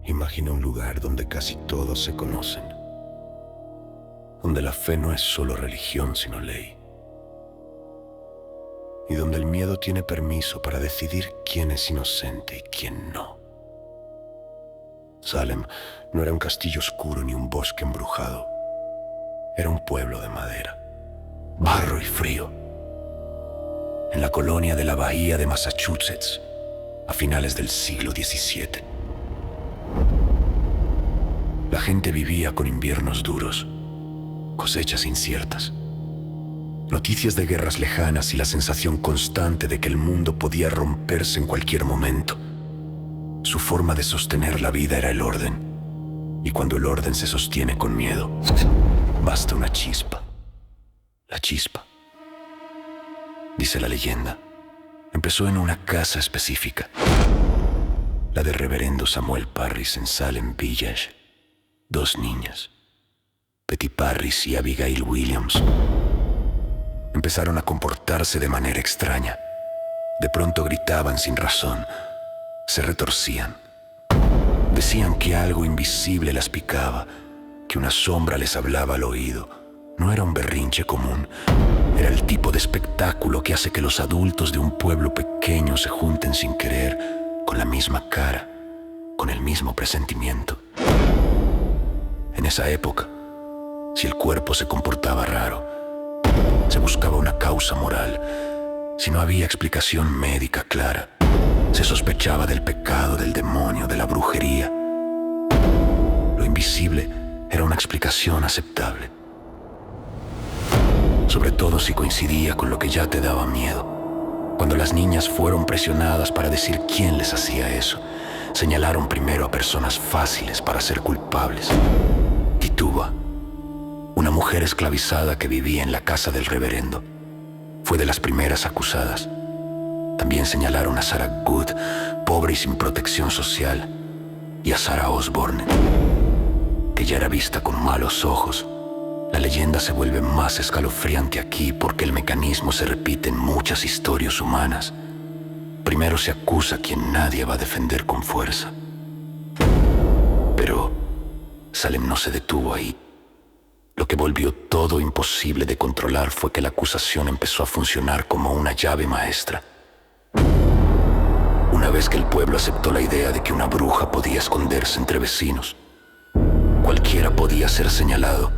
Imagina un lugar donde casi todos se conocen, donde la fe no es solo religión sino ley, y donde el miedo tiene permiso para decidir quién es inocente y quién no. Salem no era un castillo oscuro ni un bosque embrujado. Era un pueblo de madera, barro y frío, en la colonia de la Bahía de Massachusetts, a finales del siglo XVII. La gente vivía con inviernos duros, cosechas inciertas, noticias de guerras lejanas y la sensación constante de que el mundo podía romperse en cualquier momento. Su forma de sostener la vida era el orden, y cuando el orden se sostiene con miedo, basta una chispa. La chispa, dice la leyenda, empezó en una casa específica, la del reverendo Samuel Parris en Salem Village. Dos niñas, Betty Parris y Abigail Williams, empezaron a comportarse de manera extraña. De pronto gritaban sin razón, se retorcían. Decían que algo invisible las picaba, que una sombra les hablaba al oído. No era un berrinche común, era el tipo de espectáculo que hace que los adultos de un pueblo pequeño se junten sin querer, con la misma cara, con el mismo presentimiento. En esa época, si el cuerpo se comportaba raro, se buscaba una causa moral. Si no había explicación médica clara, se sospechaba del pecado, del demonio, de la brujería. Lo invisible era una explicación aceptable, sobre todo si coincidía con lo que ya te daba miedo. Cuando las niñas fueron presionadas para decir quién les hacía eso, señalaron primero a personas fáciles para ser culpables. Tituba, una mujer esclavizada que vivía en la casa del reverendo, fue de las primeras acusadas. También señalaron a Sarah Good, pobre y sin protección social, y a Sarah Osborne, que ya era vista con malos ojos. La leyenda se vuelve más escalofriante aquí porque el mecanismo se repite en muchas historias humanas. Primero se acusa a quien nadie va a defender con fuerza. Pero Salem no se detuvo ahí. Lo que volvió todo imposible de controlar fue que la acusación empezó a funcionar como una llave maestra. Una vez que el pueblo aceptó la idea de que una bruja podía esconderse entre vecinos, cualquiera podía ser señalado.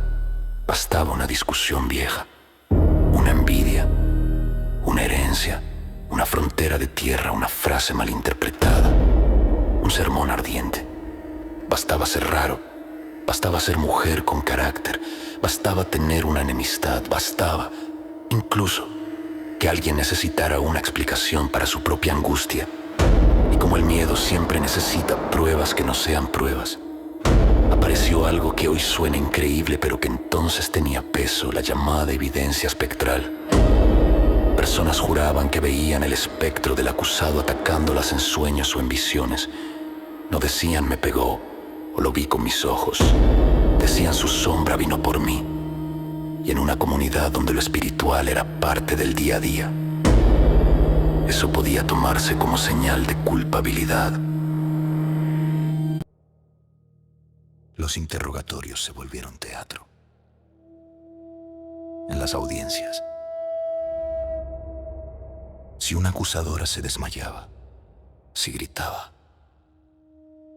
Bastaba una discusión vieja, una envidia, una herencia, una frontera de tierra, una frase malinterpretada, un sermón ardiente. Bastaba ser raro, bastaba ser mujer con carácter, bastaba tener una enemistad, bastaba, incluso, que alguien necesitara una explicación para su propia angustia. Y como el miedo siempre necesita pruebas que no sean pruebas, apareció algo que hoy suena increíble, pero que entonces tenía peso, la llamada evidencia espectral. Personas juraban que veían el espectro del acusado atacándolas en sueños o en visiones. No decían me pegó o lo vi con mis ojos. Decían su sombra vino por mí. Y en una comunidad donde lo espiritual era parte del día a día, eso podía tomarse como señal de culpabilidad. Los interrogatorios se volvieron teatro. En las audiencias, si una acusadora se desmayaba, si gritaba,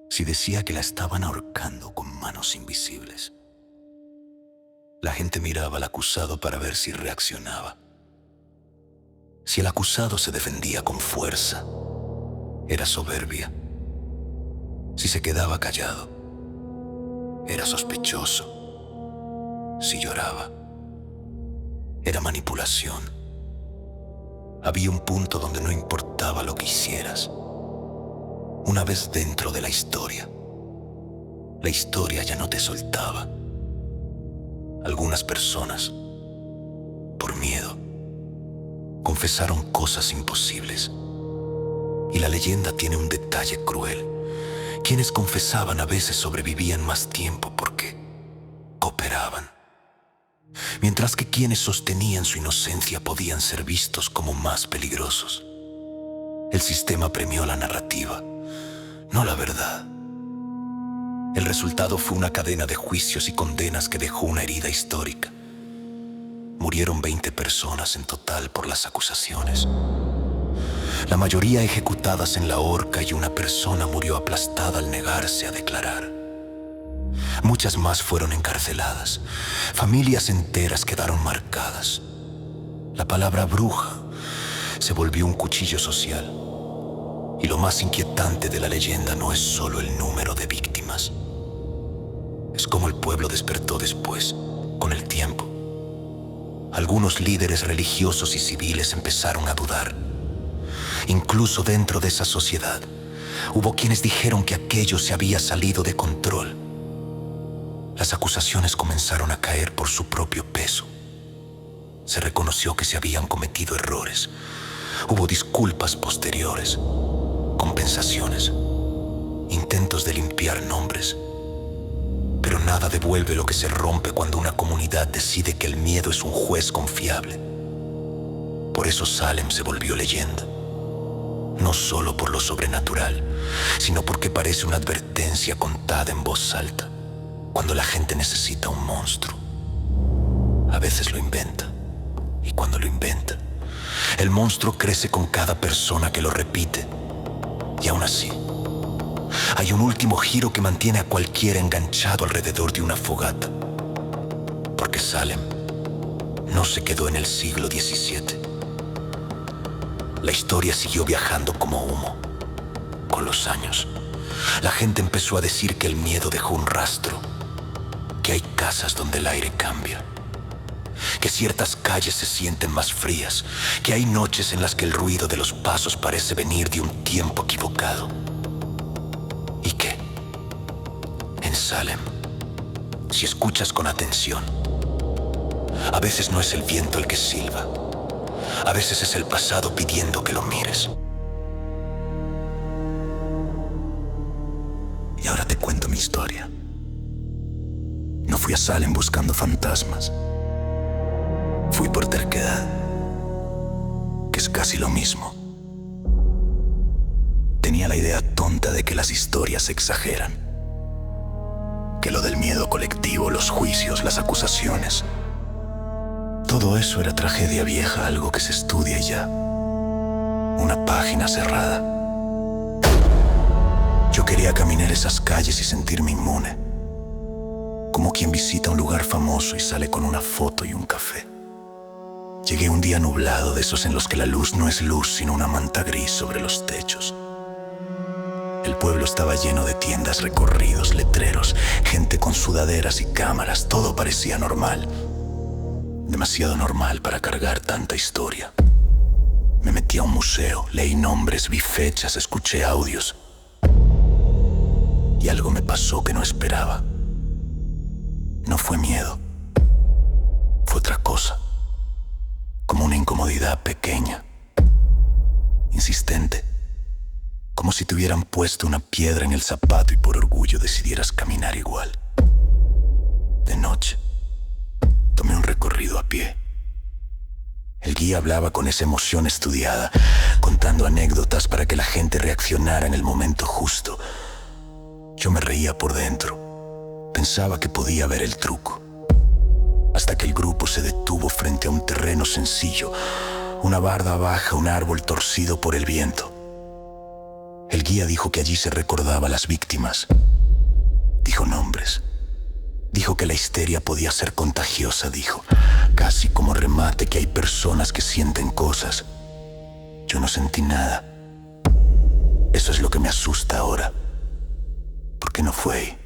si decía que la estaban ahorcando con manos invisibles, la gente miraba al acusado para ver si reaccionaba. Si el acusado se defendía con fuerza, era soberbia. Si se quedaba callado, era sospechoso. Si lloraba, era manipulación. Había un punto donde no importaba lo que hicieras. Una vez dentro de la historia ya no te soltaba. Algunas personas, por miedo, confesaron cosas imposibles. Y la leyenda tiene un detalle cruel. Quienes confesaban a veces sobrevivían más tiempo porque cooperaban, mientras que quienes sostenían su inocencia podían ser vistos como más peligrosos. El sistema premió la narrativa, no la verdad. resultado fue una cadena de juicios y condenas que dejó una herida histórica. Murieron 20 personas en total por las acusaciones. La mayoría ejecutadas en la horca y una persona murió aplastada al negarse a declarar. Muchas más fueron encarceladas. Familias enteras quedaron marcadas. La palabra bruja se volvió un cuchillo social. Y lo más inquietante de la leyenda no es solo el número de víctimas. Es como el pueblo despertó después, con el tiempo. Algunos líderes religiosos y civiles empezaron a dudar. Incluso dentro de esa sociedad, hubo quienes dijeron que aquello se había salido de control. Las acusaciones comenzaron a caer por su propio peso. Se reconoció que se habían cometido errores. Hubo disculpas posteriores, compensaciones, intentos de limpiar nombres. Pero nada devuelve lo que se rompe cuando una comunidad decide que el miedo es un juez confiable. Por eso Salem se volvió leyenda. No solo por lo sobrenatural, sino porque parece una advertencia contada en voz alta, cuando la gente necesita un monstruo. A veces lo inventa, y cuando lo inventa, el monstruo crece con cada persona que lo repite. Y aún así, hay un último giro que mantiene a cualquiera enganchado alrededor de una fogata. Porque Salem no se quedó en el siglo XVII. La historia siguió viajando como humo. Con los años, la gente empezó a decir que el miedo dejó un rastro, que hay casas donde el aire cambia, que ciertas calles se sienten más frías, que hay noches en las que el ruido de los pasos parece venir de un tiempo equivocado. Y que, en Salem, si escuchas con atención, a veces no es el viento el que silba. A veces es el pasado pidiendo que lo mires. Y ahora te cuento mi historia. No fui a Salem buscando fantasmas. Fui por terquedad, que es casi lo mismo. Tenía la idea tonta de que las historias se exageran. Que lo del miedo colectivo, los juicios, las acusaciones, todo eso era tragedia vieja, algo que se estudia y ya. Una página cerrada. Yo quería caminar esas calles y sentirme inmune. Como quien visita un lugar famoso y sale con una foto y un café. Llegué un día nublado, de esos en los que la luz no es luz, sino una manta gris sobre los techos. El pueblo estaba lleno de tiendas, recorridos, letreros, gente con sudaderas y cámaras. Todo parecía normal. Demasiado normal para cargar tanta historia. Me metí a un museo, leí nombres, vi fechas, escuché audios. Y algo me pasó que no esperaba. No fue miedo. Fue otra cosa. Como una incomodidad pequeña, insistente. Como si te hubieran puesto una piedra en el zapato y por orgullo decidieras caminar igual. De noche, tomé un recorrido a pie. El guía hablaba con esa emoción estudiada, contando anécdotas para que la gente reaccionara en el momento justo. Yo me reía por dentro. Pensaba que podía ver el truco. Hasta que el grupo se detuvo frente a un terreno sencillo, una barda baja, un árbol torcido por el viento. El guía dijo que allí se recordaba a las víctimas. Dijo nombres. Dijo que la histeria podía ser contagiosa, dijo, casi como remate, que hay personas que sienten cosas. Yo no sentí nada. Eso es lo que me asusta ahora. Porque no fue ahí.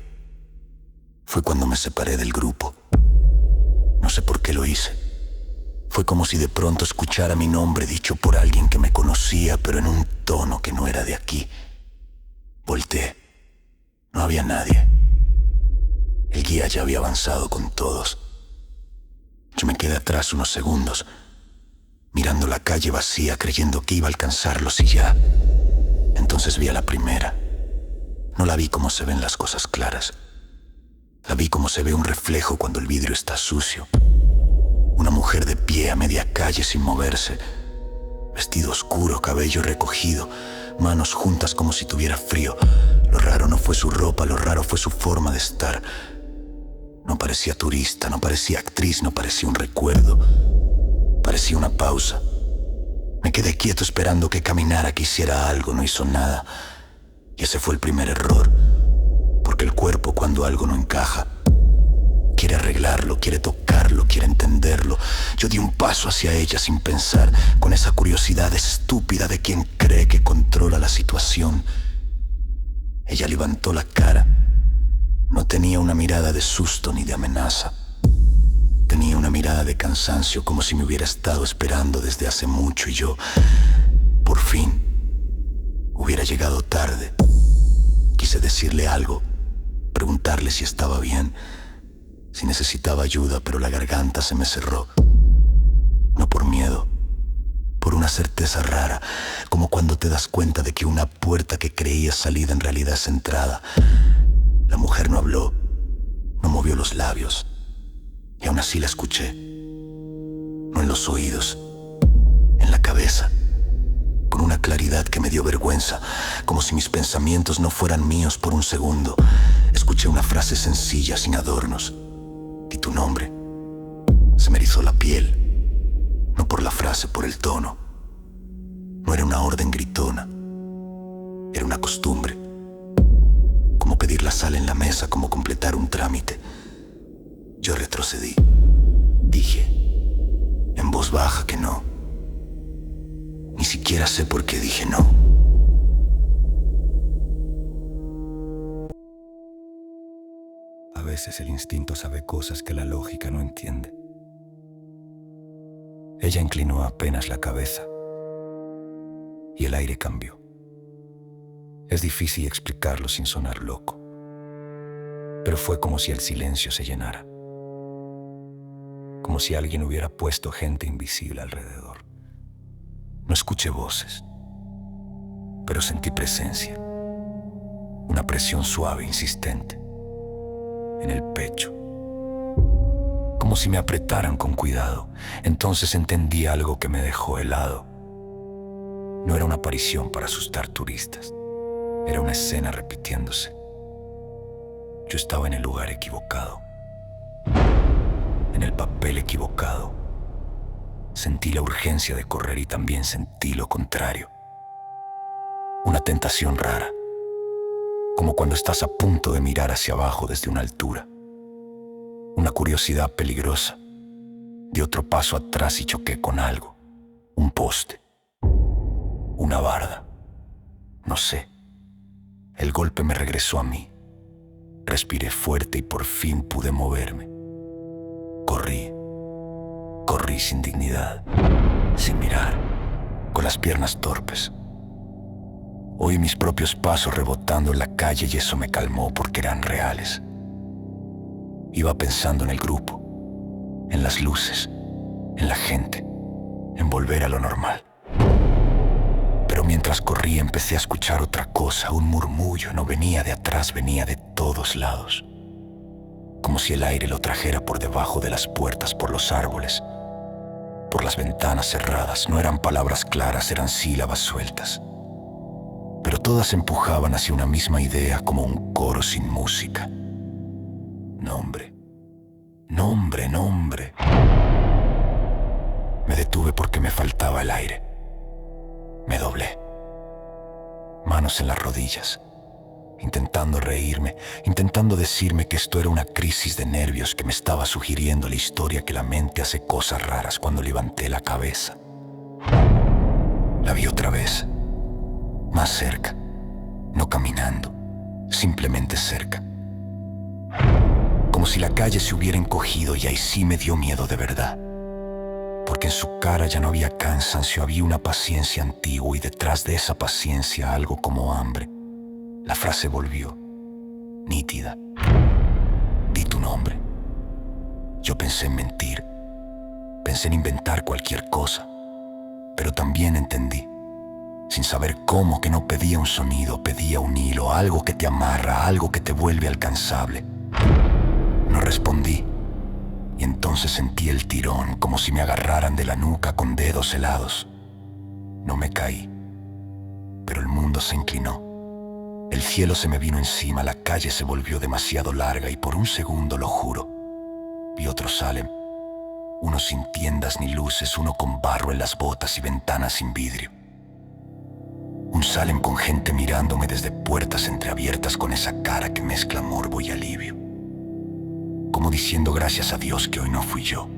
Fue cuando me separé del grupo. No sé por qué lo hice. Fue como si de pronto escuchara mi nombre dicho por alguien que me conocía, pero en un tono que no era de aquí. Volteé. No había nadie. El guía ya había avanzado con todos. Yo me quedé atrás unos segundos, mirando la calle vacía, creyendo que iba a alcanzarlos y ya. Entonces vi a la primera. No la vi como se ven las cosas claras. La vi como se ve un reflejo cuando el vidrio está sucio. Una mujer de pie a media calle sin moverse. Vestido oscuro, cabello recogido, manos juntas como si tuviera frío. Lo raro no fue su ropa, lo raro fue su forma de estar. No parecía turista, no parecía actriz, no parecía un recuerdo. Parecía una pausa. Me quedé quieto esperando que caminara, que hiciera algo, no hizo nada. Y ese fue el primer error. Porque el cuerpo, cuando algo no encaja, quiere arreglarlo, quiere tocarlo, quiere entenderlo. Yo di un paso hacia ella sin pensar, con esa curiosidad estúpida de quien cree que controla la situación. Ella levantó la cara. No tenía una mirada de susto ni de amenaza. Tenía una mirada de cansancio, como si me hubiera estado esperando desde hace mucho y yo, por fin, hubiera llegado tarde. Quise decirle algo, preguntarle si estaba bien, si necesitaba ayuda, pero la garganta se me cerró. No por miedo, por una certeza rara, como cuando te das cuenta de que una puerta que creías salida en realidad es entrada. La mujer no habló, no movió los labios, y aún así la escuché. No en los oídos, en la cabeza, con una claridad que me dio vergüenza, como si mis pensamientos no fueran míos por un segundo. Escuché una frase sencilla, sin adornos. Di tu nombre. Se me erizó la piel, no por la frase, por el tono. No era una orden gritona, era una costumbre. Como pedir la sal en la mesa, como completar un trámite. Yo retrocedí. Dije, en voz baja, que no. Ni siquiera sé por qué dije no. A veces el instinto sabe cosas que la lógica no entiende. Ella inclinó apenas la cabeza y el aire cambió. Es difícil explicarlo sin sonar loco, pero fue como si el silencio se llenara, como si alguien hubiera puesto gente invisible alrededor. No escuché voces, pero sentí presencia, una presión suave, insistente, en el pecho, como si me apretaran con cuidado. Entonces entendí algo que me dejó helado. No era una aparición para asustar turistas, era una escena repitiéndose. Yo estaba en el lugar equivocado, en el papel equivocado. Sentí la urgencia de correr y también sentí lo contrario. Una tentación rara, como cuando estás a punto de mirar hacia abajo desde una altura. Una curiosidad peligrosa. Di otro paso atrás y choqué con algo. Un poste. Una barda. No sé. El golpe me regresó a mí. Respiré fuerte y por fin pude moverme. Corrí. Corrí sin dignidad, sin mirar, con las piernas torpes. Oí mis propios pasos rebotando en la calle y eso me calmó porque eran reales. Iba pensando en el grupo, en las luces, en la gente, en volver a lo normal. Pero mientras corría empecé a escuchar otra cosa, un murmullo. No venía de atrás, venía de todos lados. Como si el aire lo trajera por debajo de las puertas, por los árboles, por las ventanas cerradas. No eran palabras claras, eran sílabas sueltas. Pero todas empujaban hacia una misma idea, como un coro sin música. Nombre, nombre, nombre. Me detuve porque me faltaba el aire. Me doblé. Manos en las rodillas, intentando reírme, intentando decirme que esto era una crisis de nervios que me estaba sugiriendo la historia que la mente hace cosas raras. Cuando levanté la cabeza, la vi otra vez, más cerca, no caminando, simplemente cerca. Como si la calle se hubiera encogido y ahí sí me dio miedo de verdad. Porque en su cara ya no había cansancio, había una paciencia antigua y detrás de esa paciencia algo como hambre. La frase volvió, nítida. Di tu nombre. Yo pensé en mentir, pensé en inventar cualquier cosa, pero también entendí, sin saber cómo, que no pedía un sonido, pedía un hilo, algo que te amarra, algo que te vuelve alcanzable. No respondí, y entonces sentí el tirón, como si me agarraran de la nuca con dedos helados. No me caí, pero el mundo mundo se inclinó. El cielo se me vino encima, la calle se volvió demasiado larga y por un segundo, lo juro, vi otro Salem. Uno sin tiendas ni luces, uno con barro en las botas y ventanas sin vidrio. Un Salem con gente mirándome desde puertas entreabiertas con esa cara que mezcla morbo y alivio. Como diciendo gracias a Dios que hoy no fui yo.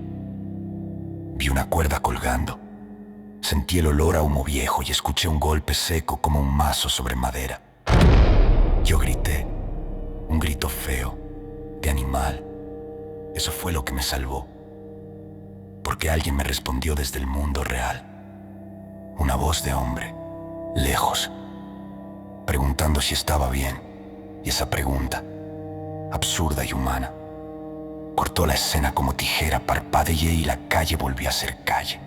Vi una cuerda colgando. Sentí el olor a humo viejo y escuché un golpe seco como un mazo sobre madera. Yo grité, un grito feo, de animal. Eso fue lo que me salvó. Porque alguien me respondió desde el mundo real. Una voz de hombre, lejos, preguntando si estaba bien. Y esa pregunta, absurda y humana, cortó la escena como tijera, parpadeé y la calle volvió a ser calle.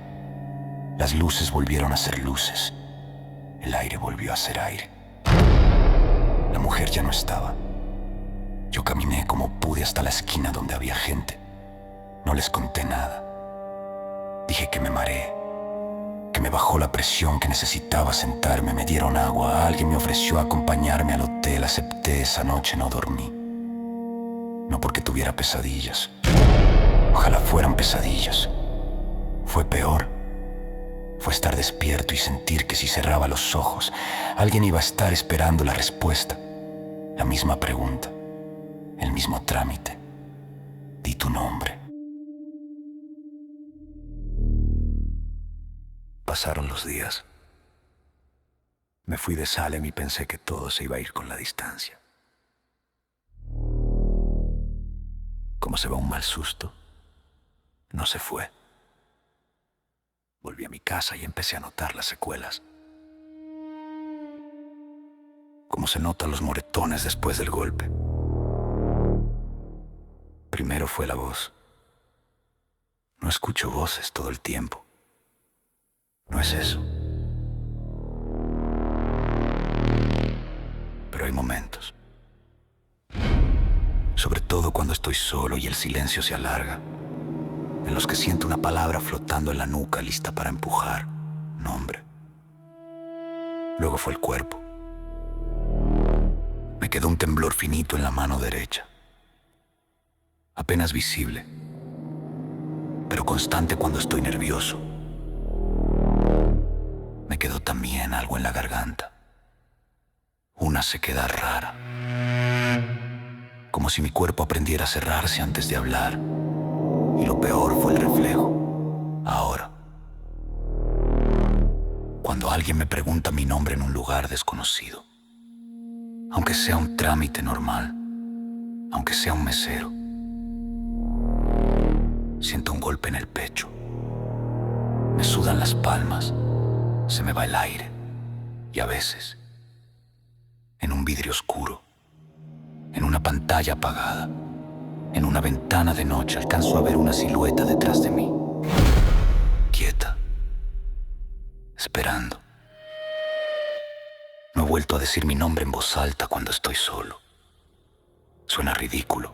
Las luces volvieron a ser luces. El aire volvió a ser aire. La mujer ya no estaba. Yo caminé como pude hasta la esquina donde había gente. No les conté nada. Dije que me mareé, que me bajó la presión, que necesitaba sentarme. Me dieron agua, alguien me ofreció acompañarme al hotel. Acepté, esa noche no dormí. No porque tuviera pesadillas. Ojalá fueran pesadillas. Fue peor. Fue estar despierto y sentir que si cerraba los ojos, alguien iba a estar esperando la respuesta. La misma pregunta, el mismo trámite. Di tu nombre. Pasaron los días. Me fui de Salem y pensé que todo se iba a ir con la distancia. Como se va un mal susto, no se fue. Volví a mi casa y empecé a notar las secuelas. Como se notan los moretones después del golpe. Primero fue la voz. No escucho voces todo el tiempo. No es eso. Pero hay momentos. Sobre todo cuando estoy solo y el silencio se alarga, en los que siento una palabra flotando en la nuca lista para empujar. Nombre. Luego fue el cuerpo. Me quedó un temblor finito en la mano derecha. Apenas visible, pero constante cuando estoy nervioso. Me quedó también algo en la garganta. Una sequedad rara. Como si mi cuerpo aprendiera a cerrarse antes de hablar. Y lo peor fue el reflejo. Ahora. Cuando alguien me pregunta mi nombre en un lugar desconocido. Aunque sea un trámite normal. Aunque sea un mesero. Siento un golpe en el pecho. Me sudan las palmas. Se me va el aire. Y a veces, en un vidrio oscuro, en una pantalla apagada, en una ventana de noche, alcanzo a ver una silueta detrás de mí. Quieta. Esperando. No he vuelto a decir mi nombre en voz alta cuando estoy solo. Suena ridículo,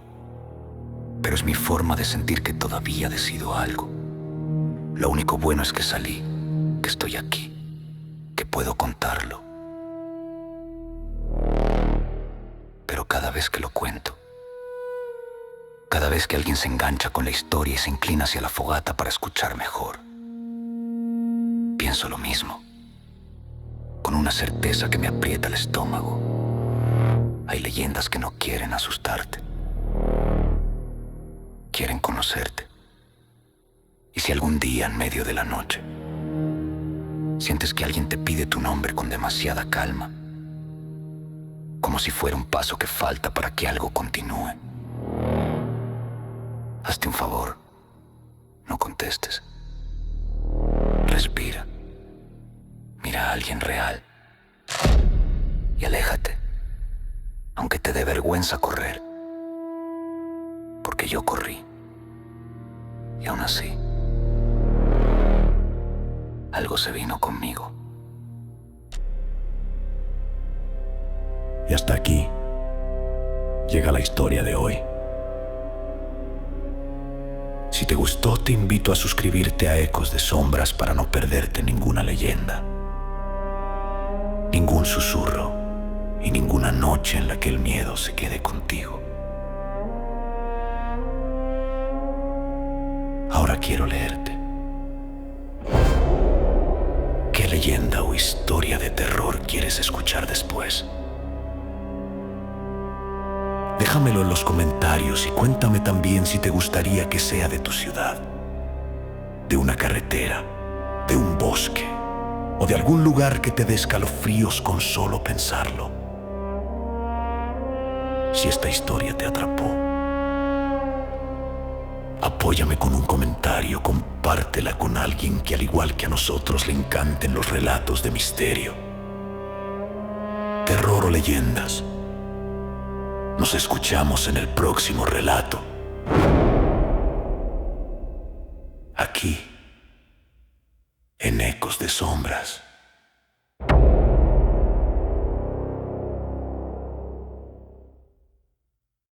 pero es mi forma de sentir que todavía decido algo. Lo único bueno es que salí, que estoy aquí, que puedo contarlo. Pero cada vez que lo cuento, cada vez que alguien se engancha con la historia y se inclina hacia la fogata para escuchar mejor, pienso lo mismo, con una certeza que me aprieta el estómago. Hay leyendas que no quieren asustarte, quieren conocerte. Y si algún día en medio de la noche sientes que alguien te pide tu nombre con demasiada calma, como si fuera un paso que falta para que algo continúe, hazte un favor, no contestes. Respira, mira a alguien real y aléjate, aunque te dé vergüenza correr, porque yo corrí y aún así algo se vino conmigo. Y hasta aquí llega la historia de hoy. Si te gustó, te invito a suscribirte a Ecos de Sombras para no perderte ninguna leyenda. ningún susurro y ninguna noche en la que el miedo se quede contigo. Ahora quiero leerte. ¿Qué leyenda o historia de terror quieres escuchar después? Déjamelo en los comentarios y cuéntame también si te gustaría que sea de tu ciudad, de una carretera, de un bosque o de algún lugar que te dé escalofríos con solo pensarlo. Si esta historia te atrapó, apóyame con un comentario, compártela con alguien que al igual que a nosotros le encanten los relatos de misterio, terror o leyendas. Nos escuchamos en el próximo relato.